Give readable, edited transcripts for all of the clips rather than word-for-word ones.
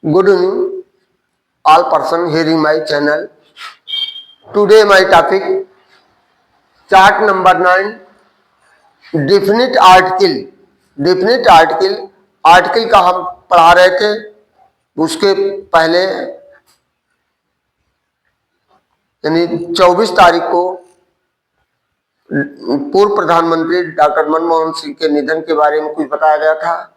Good evening, all person hearing my channel. Today my topic, chart number 9, definite article. Definite article, article का हम पढ़ा रहे थे। उसके पहले यानी 24 तारीख को पूर्व प्रधानमंत्री डॉक्टर मनमोहन सिंह के निधन के बारे में कुछ बताया गया था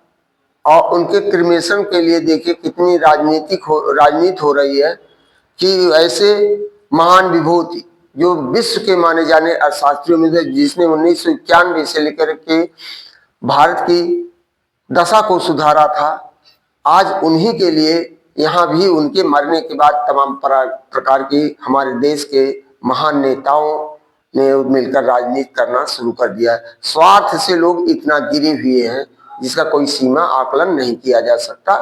और उनके क्रिमेशन के लिए देखिए कितनी राजनीति हो रही है कि ऐसे महान विभूति जो विश्व के माने जाने अर्थशास्त्रियों में थे, जिसने 1991 से लेकर के भारत की दशा को सुधारा था, आज उन्हीं के लिए यहाँ भी उनके मरने के बाद तमाम प्रकार की हमारे देश के महान नेताओं ने मिलकर राजनीति करना शुरू कर दिया है। स्वार्थ से लोग इतना गिरे हुए हैं जिसका कोई सीमा आकलन नहीं किया जा सकता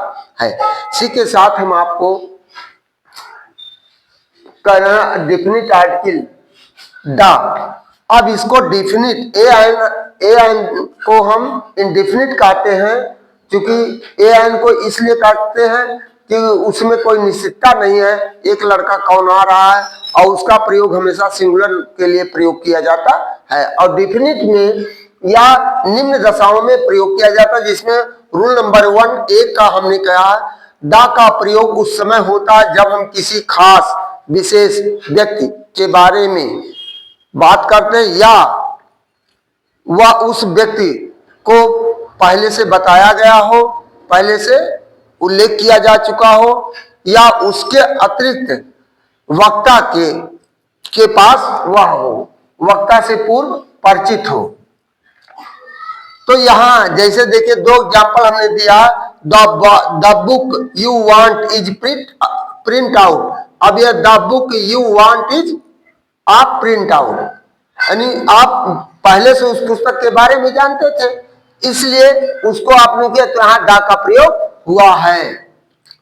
है। इसी के साथ हम आपको करना डेफिनिट आर्टिकल दा, अब इसको डेफिनिट ए एन को हम इंडेफिनिट कहते हैं, क्योंकि ए एन को इसलिए कहते हैं कि उसमें कोई निश्चितता नहीं है, एक लड़का कौन आ रहा है, और उसका प्रयोग हमेशा सिंगुलर के लिए प्रयोग किया जाता है। और डेफिनिट में या निम्न दशाओं में प्रयोग किया जाता है, जिसमें रूल नंबर 1 एक का हमने कहा, दा का प्रयोग उस समय होता है जब हम किसी खास विशेष व्यक्ति के बारे में बात करते हैं या वह उस व्यक्ति को पहले से बताया गया हो, पहले से उल्लेख किया जा चुका हो, या उसके अतिरिक्त वक्ता के पास वह हो, वक्ता से पूर्व परिचित हो। तो यहां जैसे देखिए 2 एग्जाम्पल हमने दिया, the book you want is print out. अब यह the book you want is आप प्रिंट आउट, यानी आप पहले से उस पुस्तक के बारे में जानते थे, इसलिए उसको आपने किया, तो यहां द का प्रयोग हुआ है।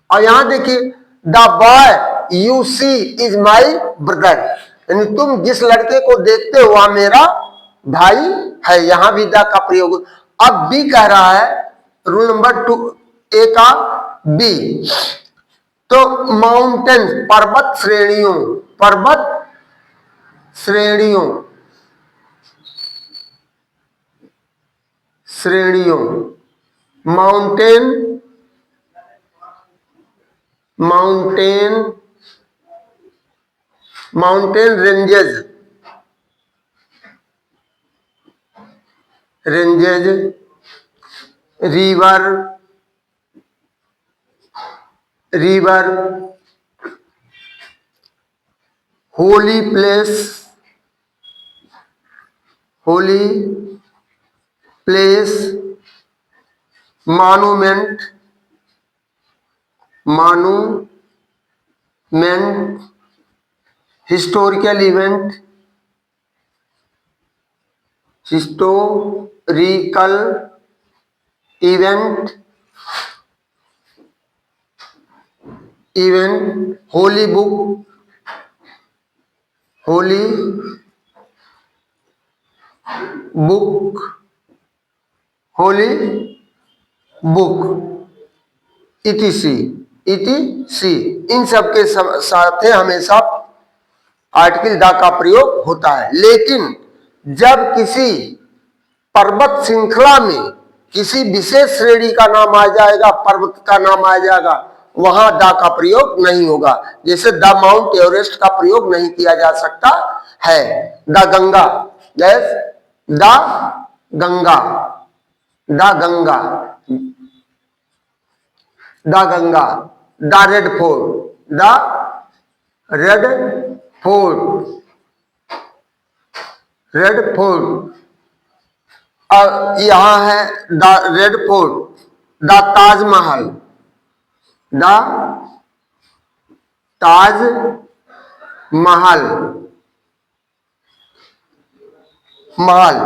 और यहां देखिए the boy you see is my brother, यानी तुम जिस लड़के को देखते हो वह मेरा भाई है, यहां भी द का प्रयोग। अब बी कह रहा है, रूल नंबर 2 ए का बी, तो माउंटेन पर्वत श्रेणियों, पर्वत श्रेणियों, श्रेणियों, mountain, mountain, mountain ranges, ranges, river, river, holy place, holy place, monument, monument, historical event, historical event, event, holy book, holy book, holy book, etc, etc, इन सब के साथ हमेशा आर्टिकल द का प्रयोग होता है। लेकिन जब किसी पर्वत श्रृंखला में किसी विशेष श्रेणी का नाम आ जाएगा, पर्वत का नाम आ जाएगा, वहां द का प्रयोग नहीं होगा। जैसे द माउंट एवरेस्ट का प्रयोग नहीं किया जा सकता है। The Ganga, yes, the Ganga, the Ganga, the Ganga, the Red Fort, the Red Fort, Red Fort, और यहां है the Red Fort, the Taj Mahal, the Taj Mahal, Mahal,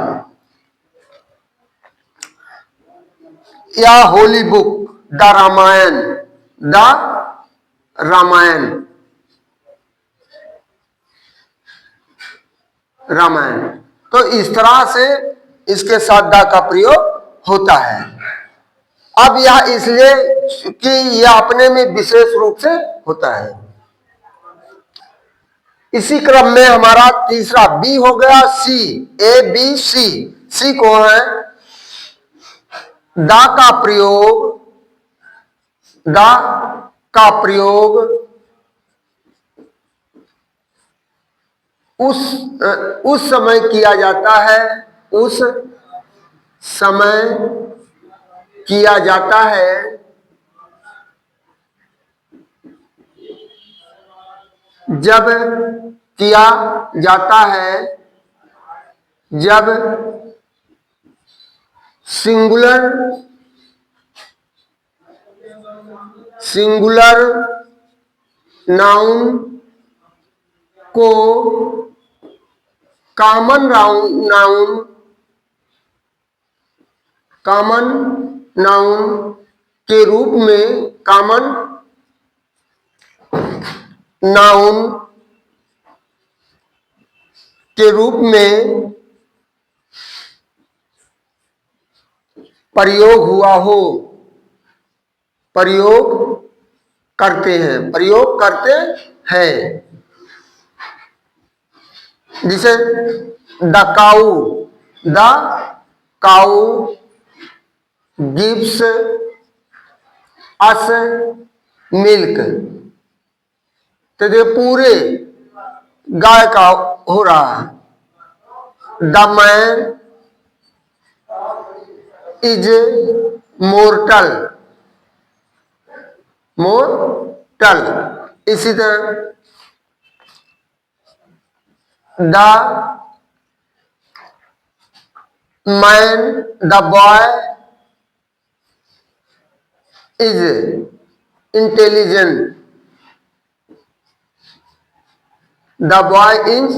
या holy book, the Ramayana, the Ramayana, Ramayana. तो इस तरह से इसके साथ द का प्रयोग होता है। अब यह इसलिए कि यह अपने में विशेष रूप से होता है। इसी क्रम में हमारा तीसरा बी हो गया सी, ए बी सी। सी कौन है? दा का प्रयोग, दा का प्रयोग उस समय किया जाता है, उस समय किया जाता है जब किया जाता है जब सिंगुलर नाउन को कॉमन नाउन के रूप में, कॉमन नाउन के रूप में प्रयोग हुआ हो, प्रयोग करते हैं। जिसे the cow gives us milk. तो ये पूरे गाय का हो रहा है। The man is mortal. इसी तरह the boy is intelligent. The boy is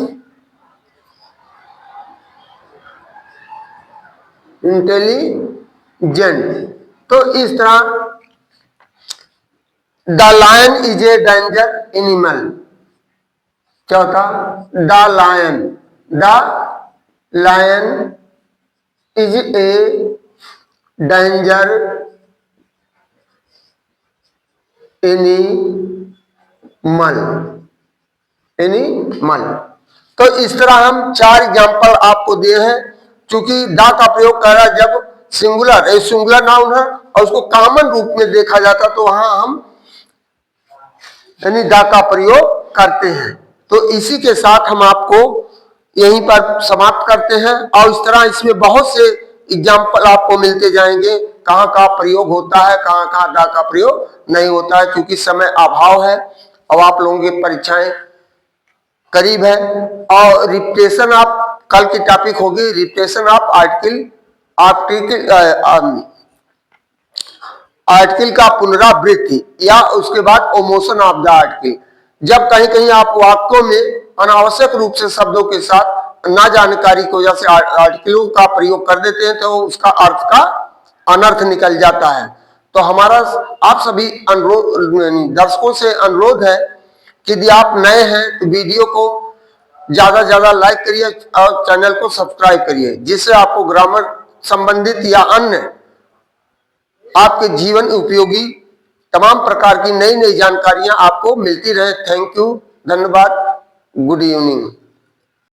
intelligent. तो इस तरह the lion is a danger animal. चौथा the lion is a danger animal. तो इस तरह हम 4 एग्जाम्पल आपको दिए हैं। चूंकि दा का प्रयोग कर रहा है जब सिंगुलर नाउन है और उसको कॉमन रूप में देखा जाता, तो वहां हम यानी दा का प्रयोग करते हैं। तो इसी के साथ हम आपको यहीं पर समाप्त करते हैं। और इस तरह इसमें बहुत से एग्जाम्पल आपको मिलते जाएंगे, कहाँ कहाँ प्रयोग होता है, कहाँ कहाँ दा का प्रयोग नहीं होता है। क्योंकि समय अभाव है और आप लोगों की परीक्षाएं करीब है। और रिपीटेशन आप कल की टॉपिक होगी, रिपीटेशन ऑफ आर्टिकल का पुनरावृत्ति या उसके बाद ओमोशन ऑफ द आर्टिकल। जब कहीं कहीं आप वाक्यों में अनावश्यक रूप से शब्दों के साथ ना जानकारी की वजह से आर्टिकलों का प्रयोग कर देते हैं, तो उसका अर्थ का अनर्थ निकल जाता है। तो हमारा आप सभी दर्शकों से अनुरोध है कि यदि आप नए हैं तो वीडियो को ज्यादा से ज्यादा लाइक करिए और चैनल को सब्सक्राइब करिए, जिससे आपको ग्रामर संबंधित या अन्य आपके जीवन उपयोगी तमाम प्रकार की नई नई जानकारियां आपको मिलती रहे। थैंक यू, धन्यवाद, गुड इवनिंग।